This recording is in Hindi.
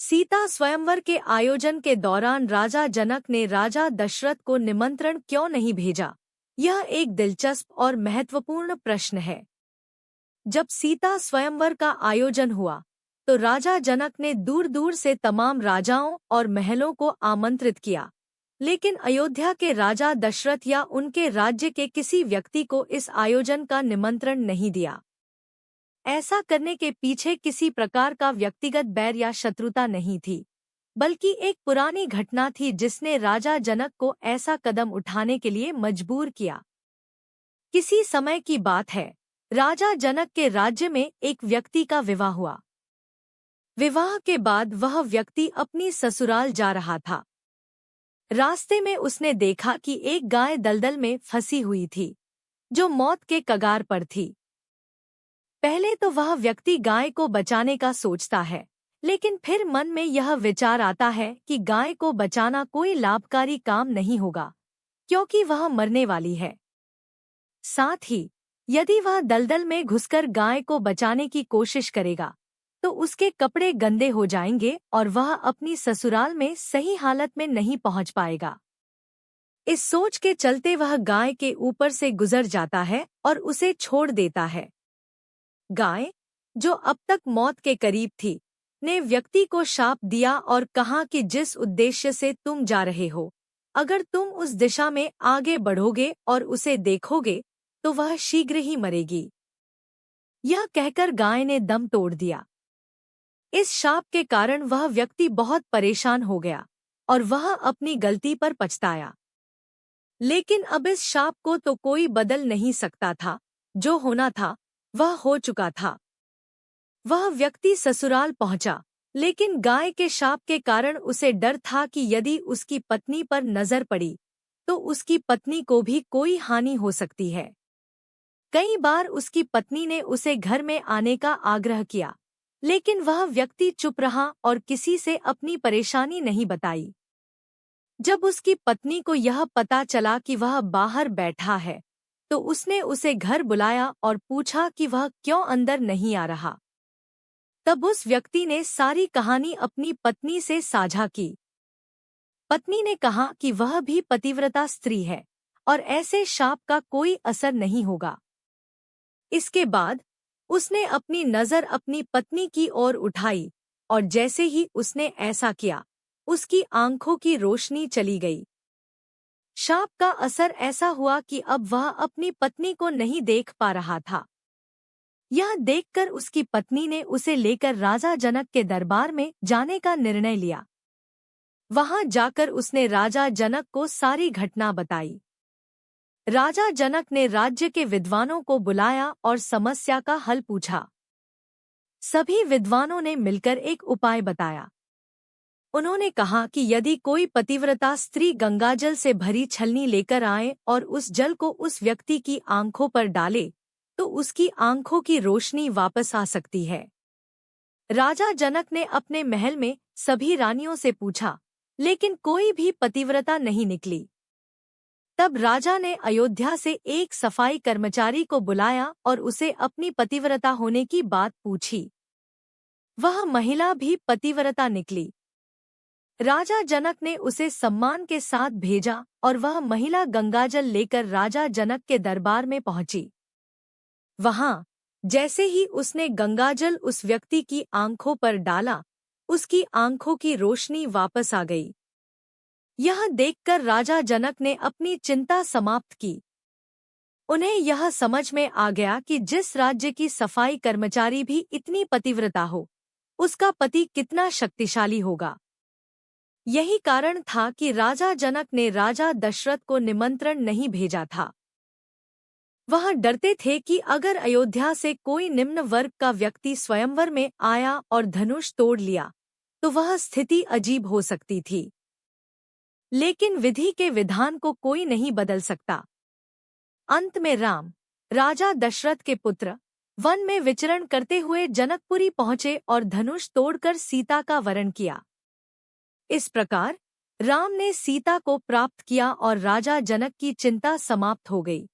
सीता स्वयंवर के आयोजन के दौरान राजा जनक ने राजा दशरथ को निमंत्रण क्यों नहीं भेजा? यह एक दिलचस्प और महत्वपूर्ण प्रश्न है। जब सीता स्वयंवर का आयोजन हुआ, तो राजा जनक ने दूर दूर से तमाम राजाओं और महलों को आमंत्रित किया, लेकिन अयोध्या के राजा दशरथ या उनके राज्य के किसी व्यक्ति को इस आयोजन का निमंत्रण नहीं दिया। ऐसा करने के पीछे किसी प्रकार का व्यक्तिगत बैर या शत्रुता नहीं थी, बल्कि एक पुरानी घटना थी जिसने राजा जनक को ऐसा कदम उठाने के लिए मजबूर किया। किसी समय की बात है, राजा जनक के राज्य में एक व्यक्ति का विवाह हुआ। विवाह के बाद वह व्यक्ति अपनी ससुराल जा रहा था। रास्ते में उसने देखा कि एक गाय दलदल में फंसी हुई थी, जो मौत के कगार पर थी। पहले तो वह व्यक्ति गाय को बचाने का सोचता है, लेकिन फिर मन में यह विचार आता है कि गाय को बचाना कोई लाभकारी काम नहीं होगा, क्योंकि वह मरने वाली है। साथ ही यदि वह दलदल में घुसकर गाय को बचाने की कोशिश करेगा, तो उसके कपड़े गंदे हो जाएंगे और वह अपनी ससुराल में सही हालत में नहीं पहुंच पाएगा। इस सोच के चलते वह गाय के ऊपर से गुजर जाता है और उसे छोड़ देता है। गाय, जो अब तक मौत के करीब थी, ने व्यक्ति को शाप दिया और कहा कि जिस उद्देश्य से तुम जा रहे हो, अगर तुम उस दिशा में आगे बढ़ोगे और उसे देखोगे, तो वह शीघ्र ही मरेगी। यह कहकर गाय ने दम तोड़ दिया। इस शाप के कारण वह व्यक्ति बहुत परेशान हो गया और वह अपनी गलती पर पछताया। लेकिन अब इस शाप को तो कोई बदल नहीं सकता था। जो होना था वह हो चुका था। वह व्यक्ति ससुराल पहुंचा, लेकिन गाय के शाप के कारण उसे डर था कि यदि उसकी पत्नी पर नजर पड़ी, तो उसकी पत्नी को भी कोई हानि हो सकती है। कई बार उसकी पत्नी ने उसे घर में आने का आग्रह किया, लेकिन वह व्यक्ति चुप रहा और किसी से अपनी परेशानी नहीं बताई। जब उसकी पत्नी को यह पता चला कि वह बाहर बैठा है, तो उसने उसे घर बुलाया और पूछा कि वह क्यों अंदर नहीं आ रहा। तब उस व्यक्ति ने सारी कहानी अपनी पत्नी से साझा की। पत्नी ने कहा कि वह भी पतिव्रता स्त्री है और ऐसे शाप का कोई असर नहीं होगा। इसके बाद उसने अपनी नज़र अपनी पत्नी की ओर उठाई और जैसे ही उसने ऐसा किया, उसकी आंखों की रोशनी चली गई। शाप का असर ऐसा हुआ कि अब वह अपनी पत्नी को नहीं देख पा रहा था। यह देखकर उसकी पत्नी ने उसे लेकर राजा जनक के दरबार में जाने का निर्णय लिया। वहां जाकर उसने राजा जनक को सारी घटना बताई। राजा जनक ने राज्य के विद्वानों को बुलाया और समस्या का हल पूछा। सभी विद्वानों ने मिलकर एक उपाय बताया। उन्होंने कहा कि यदि कोई पतिव्रता स्त्री गंगाजल से भरी छलनी लेकर आए और उस जल को उस व्यक्ति की आंखों पर डाले, तो उसकी आंखों की रोशनी वापस आ सकती है। राजा जनक ने अपने महल में सभी रानियों से पूछा, लेकिन कोई भी पतिव्रता नहीं निकली। तब राजा ने अयोध्या से एक सफाई कर्मचारी को बुलाया और उसे अपनी पतिव्रता होने की बात पूछी। वह महिला भी पतिव्रता निकली। राजा जनक ने उसे सम्मान के साथ भेजा और वह महिला गंगाजल लेकर राजा जनक के दरबार में पहुंची। वहां जैसे ही उसने गंगाजल उस व्यक्ति की आंखों पर डाला, उसकी आंखों की रोशनी वापस आ गई। यह देखकर राजा जनक ने अपनी चिंता समाप्त की। उन्हें यह समझ में आ गया कि जिस राज्य की सफाई कर्मचारी भी इतनी पतिव्रता हो, उसका पति कितना शक्तिशाली होगा। यही कारण था कि राजा जनक ने राजा दशरथ को निमंत्रण नहीं भेजा था। वह डरते थे कि अगर अयोध्या से कोई निम्न वर्ग का व्यक्ति स्वयंवर में आया और धनुष तोड़ लिया, तो वह स्थिति अजीब हो सकती थी। लेकिन विधि के विधान को कोई नहीं बदल सकता। अंत में राम, राजा दशरथ के पुत्र, वन में विचरण करते हुए जनकपुरी पहुंचे और धनुष तोड़कर सीता का वरण किया। इस प्रकार राम ने सीता को प्राप्त किया और राजा जनक की चिंता समाप्त हो गई।